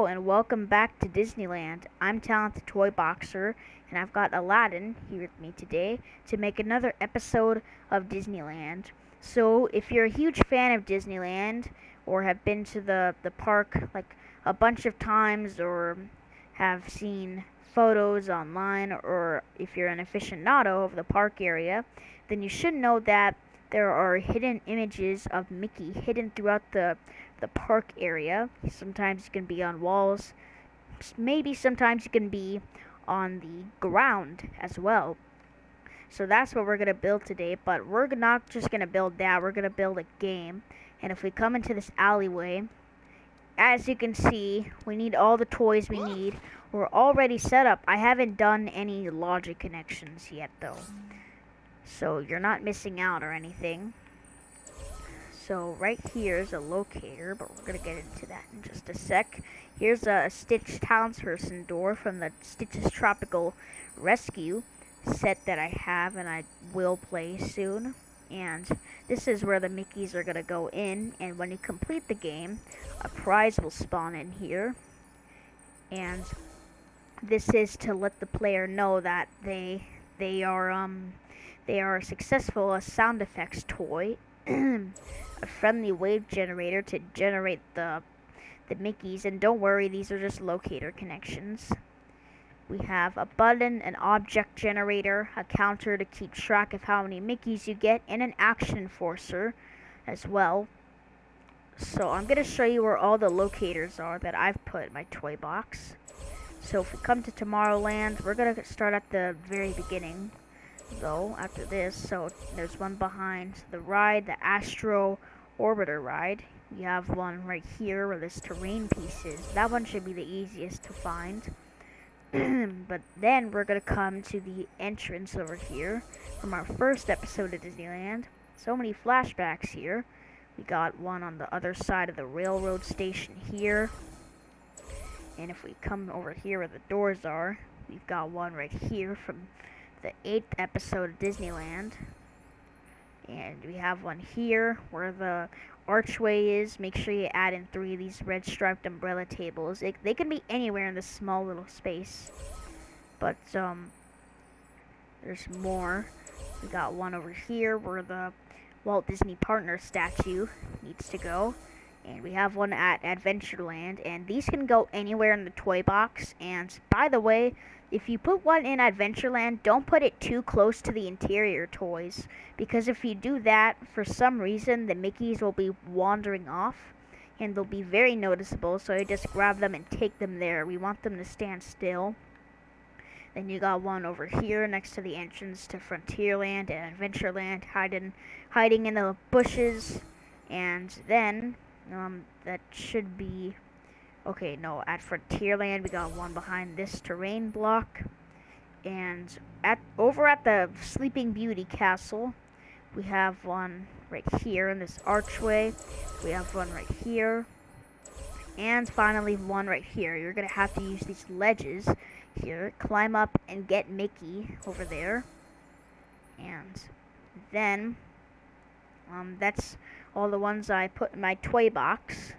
Hello and welcome back to Disneyland. I'm Talented Toy Boxer and I've got Aladdin here with me today to make another episode of Disneyland. So if you're a huge fan of Disneyland or have been to the park like a bunch of times or have seen photos online, or if you're an aficionado of the park area, then you should know that there are hidden images of Mickey hidden throughout the park area. Sometimes it can be on walls, maybe sometimes it can be on the ground as well. So that's what we're going to build today, but we're not just going to build that, we're going to build a game. And if we come into this alleyway, as you can see, we need all the toys we need. We're already set up. I haven't done any logic connections yet though, so you're not missing out or anything. So right here is a locator, but we're going to get into that in just a sec. Here's a Stitch townsperson door from the Stitch's Tropical Rescue set that I have and I will play soon. And this is where the Mickeys are going to go in, and when you complete the game, a prize will spawn in here. And this is to let the player know that they are successful a sound effects toy. A friendly wave generator to generate the Mickeys, and don't worry, these are just locator connections. We have a button, an object generator, a counter to keep track of how many Mickeys you get, and an action enforcer as well. So I'm going to show you where all the locators are that I've put in my toy box. So if we come to Tomorrowland, we're going to start at the very beginning though after this. So there's one behind the ride, the Astro Orbiter ride. We have one right here where there's terrain pieces. That one should be the easiest to find. But then we're gonna come to the entrance over here from our first episode of Disneyland. So many flashbacks here. We got one on the other side of the railroad station here, and if we come over here where the doors are, we've got one right here from the 8th episode of Disneyland. And we have one here where the archway is. Make sure you add in 3 of these red striped umbrella tables. They can be anywhere in this small little space, but there's more. We got one over here where the Walt Disney Partner statue needs to go. And we have one at Adventureland, and these can go anywhere in the toy box. And by the way, if you put one in Adventureland, don't put it too close to the interior toys, because if you do that, for some reason, the Mickeys will be wandering off, and they'll be very noticeable, so you just grab them and take them there. We want them to stand still. Then you got one over here next to the entrance to Frontierland and Adventureland, hiding in the bushes. And then that should be okay. No, at Frontierland we got one behind this terrain block, and over at the Sleeping Beauty Castle we have one right here in this archway. We have one right here, and finally one right here. You're gonna have to use these ledges here, climb up and get Mickey over there. And then that's all the ones I put in my toy box.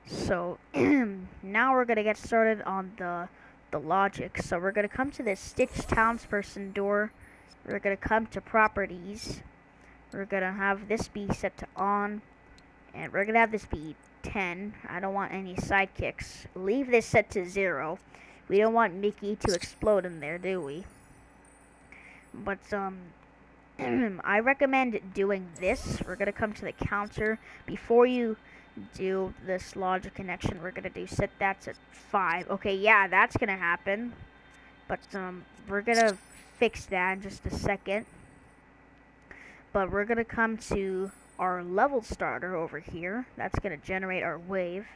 So now we're gonna get started on the logic. So we're gonna come to this Stitch townsperson door. We're gonna come to properties. We're gonna have this be set to on, and we're gonna have this be 10. I don't want any sidekicks. Leave this set to 0. We don't want Mickey to explode in there, do we? But I recommend doing this. We're gonna come to the counter. Before you do this logic connection, we're gonna do set that to 5. Okay, yeah, that's gonna happen, but we're gonna fix that in just a second. But we're gonna come to our level starter over here. That's gonna generate our wave.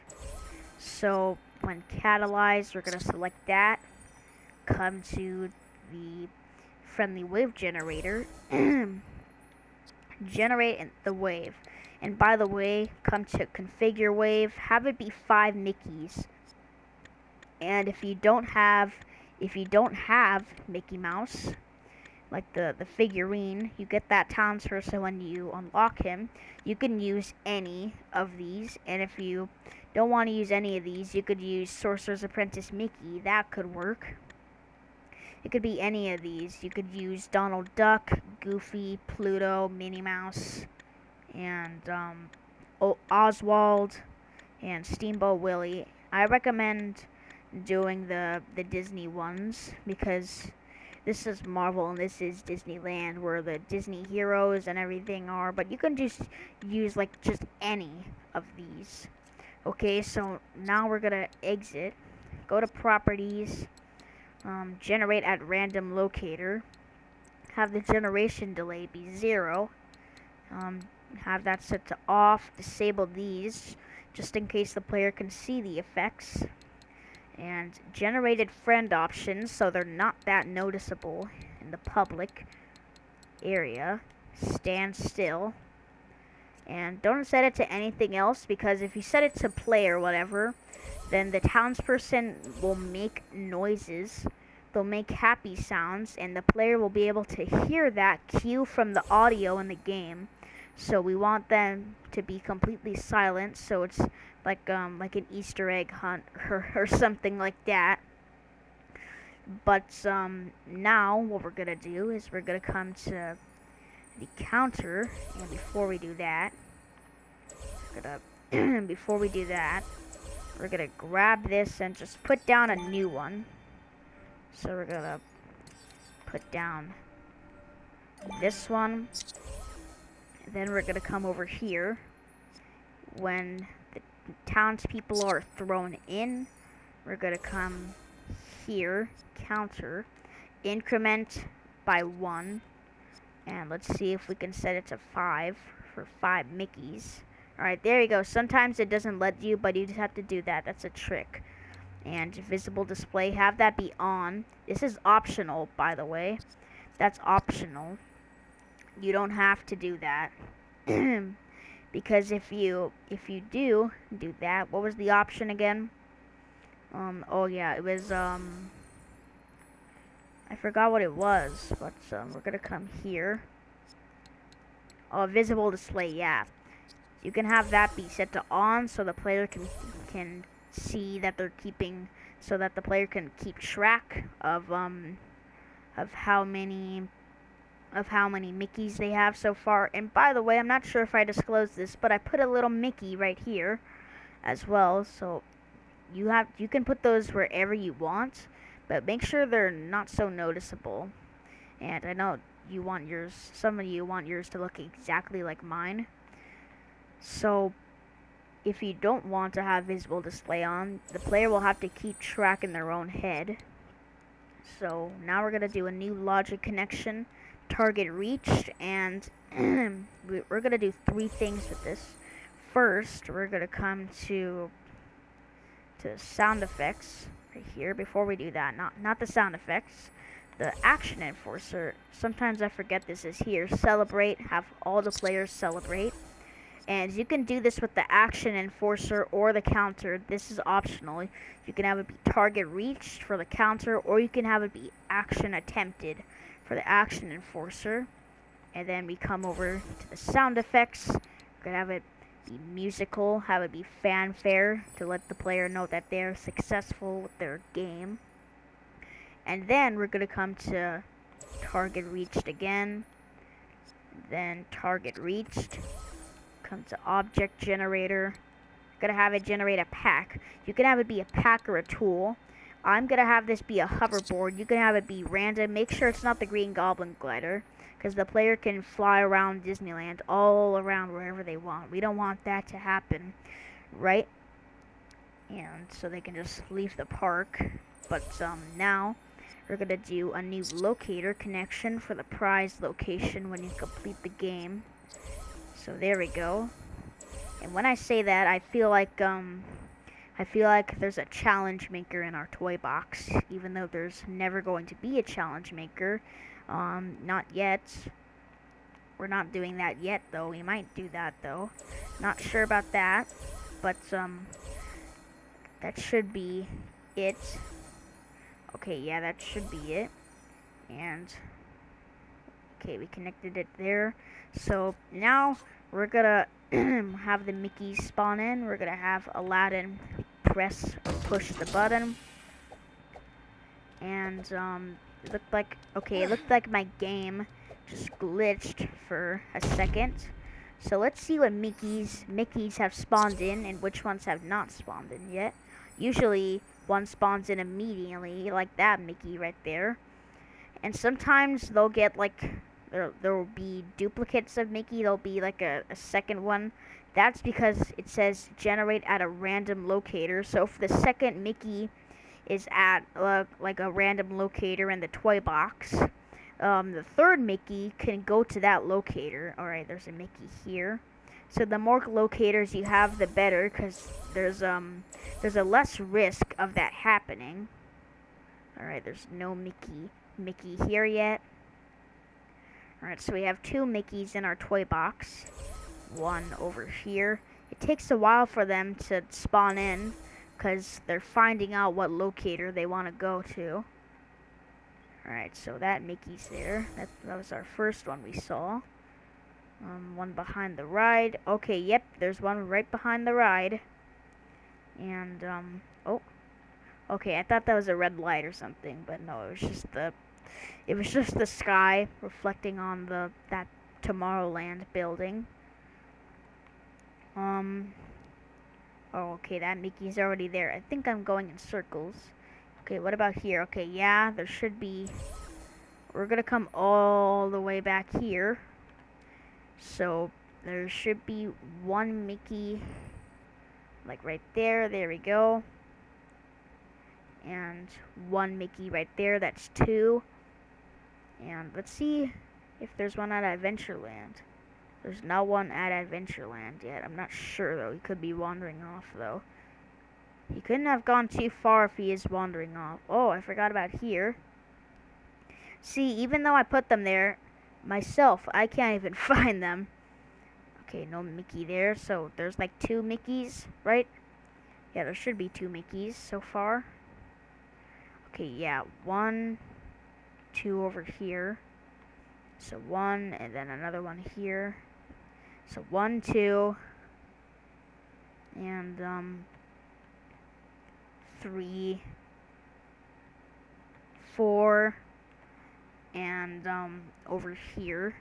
So when catalyzed, we're gonna select that, come to the friendly wave generator, generate the wave. And by the way, come to configure wave, have it be 5 Mickeys. And if you don't have Mickey Mouse, like the figurine, you get that townsperson when you unlock him. You can use any of these, and if you don't want to use any of these, you could use Sorcerer's Apprentice Mickey. That could work. It could be any of these. You could use Donald Duck, Goofy, Pluto, Minnie Mouse, and Oswald, and Steamboat Willie. I recommend doing the Disney ones because this is Marvel and this is Disneyland, where the Disney heroes and everything are. But you can just use like just any of these. Okay, so now we're gonna exit. Go to properties. Generate at random locator. Have the generation delay be 0. Have that set to off. Disable these just in case the player can see the effects. And generated friend options so they're not that noticeable in the public area. Stand still. And don't set it to anything else, because if you set it to play or whatever, then the townsperson will make noises. They'll make happy sounds, and the player will be able to hear that cue from the audio in the game. So we want them to be completely silent, so it's like an Easter egg hunt or something like that. But now what we're gonna do is we're gonna come to the counter, and before we do that, we're gonna grab this and just put down a new one. So we're gonna put down this one. Then we're gonna come over here. When the townspeople are thrown in, we're gonna come here, counter, increment by 1. And let's see if we can set it to 5 for 5 Mickeys. Alright, there you go. Sometimes it doesn't let you, but you just have to do that. That's a trick. And visible display, have that be on. This is optional, by the way. That's optional. You don't have to do that. Because if you do that, what was the option again? Oh yeah, it was I forgot what it was, but we're gonna come here. Oh, visible display, yeah. You can have that be set to on, so the player can see that they're keeping, so that the player can keep track of how many Mickeys they have so far. And by the way, I'm not sure if I disclosed this, but I put a little Mickey right here as well, so you can put those wherever you want. But make sure they're not so noticeable. And I know some of you want yours to look exactly like mine. So if you don't want to have visible display on, the player will have to keep track in their own head. So now we're going to do a new logic connection, target reached, and we're going to do 3 things with this. First, we're going to come to sound effects right here. Before we do that, not the sound effects, the action enforcer. Sometimes I forget this is here. Celebrate, have all the players celebrate. And you can do this with the action enforcer or the counter. This is optional. You can have it be target reached for the counter, or you can have it be action attempted for the action enforcer. And then we come over to the sound effects. We're gonna have it be musical, have it be fanfare to let the player know that they're successful with their game. And then we're gonna come to target reached again. Then target reached. Come to object generator. Gonna have it generate a pack. You can have it be a pack or a tool. I'm gonna have this be a hoverboard. You can have it be random. Make sure it's not the Green Goblin glider, because the player can fly around Disneyland, all around wherever they want. We don't want that to happen, right? And so they can just leave the park. But now we're gonna do a new locator connection for the prize location when you complete the game. So there we go. And when I say that, I feel like there's a challenge maker in our toy box, even though there's never going to be a challenge maker. Not yet. We're not doing that yet, though. We might do that, though. Not sure about that, but that should be it. Okay, yeah, that should be it. And okay, we connected it there. So now we're gonna have the Mickeys spawn in. We're gonna have Aladdin push the button, and it looked like my game just glitched for a second. So let's see what Mickeys have spawned in and which ones have not spawned in yet. Usually one spawns in immediately, like that Mickey right there. And sometimes they'll get like, there will be duplicates of Mickey. There'll be like a second one. That's because it says generate at a random locator. So if the second Mickey is at like a random locator in the toy box, the third Mickey can go to that locator. Alright, there's a Mickey here. So the more locators you have, the better, because there's a less risk of that happening. Alright, there's no Mickey here yet. Alright, so we have 2 Mickeys in our toy box. One over here. It takes a while for them to spawn in, because they're finding out what locator they want to go to. Alright, so that Mickey's there. That was our first one we saw. One behind the ride. Okay, yep, there's one right behind the ride. And, oh. Okay, I thought that was a red light or something, but no, it was just the sky reflecting on that Tomorrowland building. Oh, okay, that Mickey's already there. I think I'm going in circles. Okay, what about here? Okay, yeah, there should be... We're gonna come all the way back here. So, there should be one Mickey, like right there. There we go. And one Mickey right there. That's 2. And let's see if there's one at Adventureland. There's not one at Adventureland yet. I'm not sure, though. He could be wandering off, though. He couldn't have gone too far if he is wandering off. Oh, I forgot about here. See, even though I put them there myself, I can't even find them. Okay, no Mickey there. So there's like 2 Mickeys, right? Yeah, there should be 2 Mickeys so far. Okay, yeah, 1, 2 over here. So 1, and then another one here. So 1, 2, and 3, 4, and over here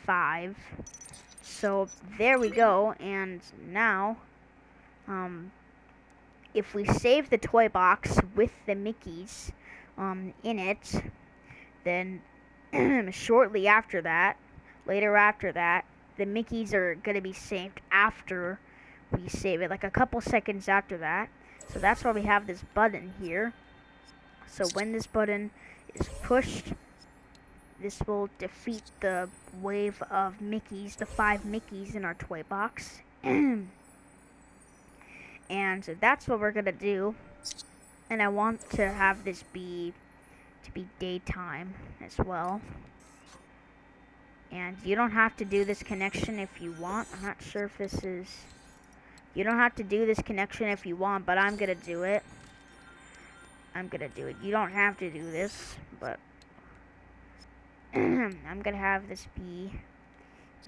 5. So there we go. And now if we save the toy box with the Mickeys in it, then shortly after that, later after that, the Mickeys are going to be saved after we save it, like a couple seconds after that. So that's why we have this button here. So when this button is pushed, this will defeat the wave of Mickeys, the 5 Mickeys in our toy box. And so that's what we're going to do. And I want to have this be daytime as well. And you don't have to do this connection if you want. I'm not sure if this is... You don't have to do this connection if you want, but I'm gonna do it. I'm gonna do it. You don't have to do this, but... I'm gonna have this be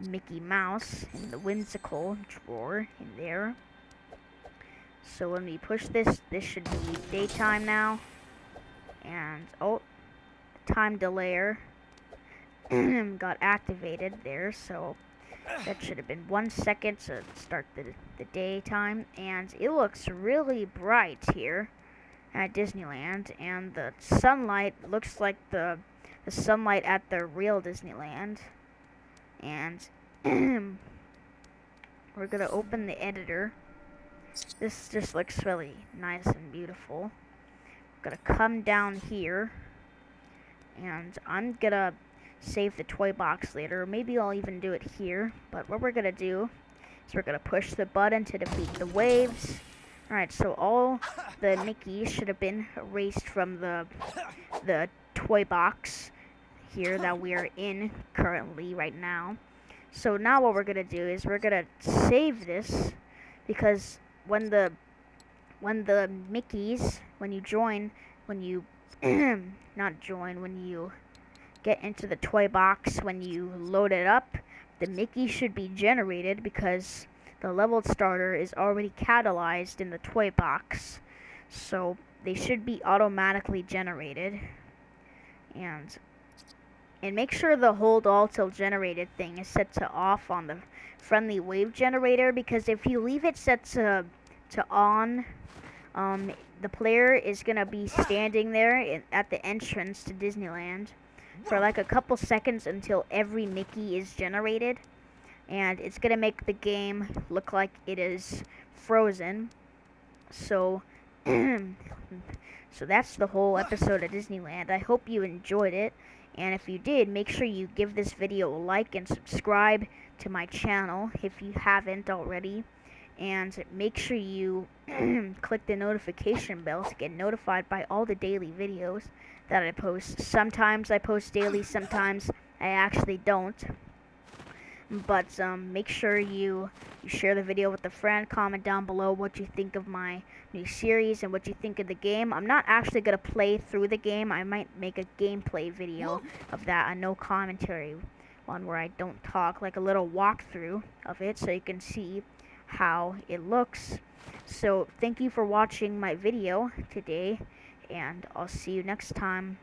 Mickey Mouse in the whimsical drawer in there. So when we push this, this should be daytime now. And, oh, time delayer got activated there, so that should have been 1 second to start the daytime. And it looks really bright here at Disneyland, and the sunlight looks like the sunlight at the real Disneyland. And we're gonna open the editor. This just looks really nice and beautiful. I'm gonna come down here, and I'm gonna save the toy box later. Maybe I'll even do it here. But what we're gonna do is we're gonna push the button to defeat the waves. Alright, so all the Mickeys should have been erased from the toy box here that we are in currently right now. So now what we're gonna do is we're gonna save this, because when the Mickeys, when you not join, when you get into the toy box, when you load it up, the Mickey should be generated because the level starter is already catalyzed in the toy box. So they should be automatically generated. And make sure the hold all till generated thing is set to off on the friendly wave generator, because if you leave it set to on, the player is gonna be standing there at the entrance to Disneyland for like a couple seconds until every Mickey is generated, and it's gonna make the game look like it is frozen. So so that's the whole episode of Disneyland. I hope you enjoyed it, and if you did, make sure you give this video a like and subscribe to my channel if you haven't already, and make sure you click the notification bell to get notified by all the daily videos that I post. Sometimes I post daily, sometimes I actually don't. But make sure you share the video with a friend. Comment down below what you think of my new series and what you think of the game. I'm not actually going to play through the game. I might make a gameplay video of that, a no commentary one where I don't talk, like a little walkthrough of it so you can see how it looks. So thank you for watching my video today, and I'll see you next time.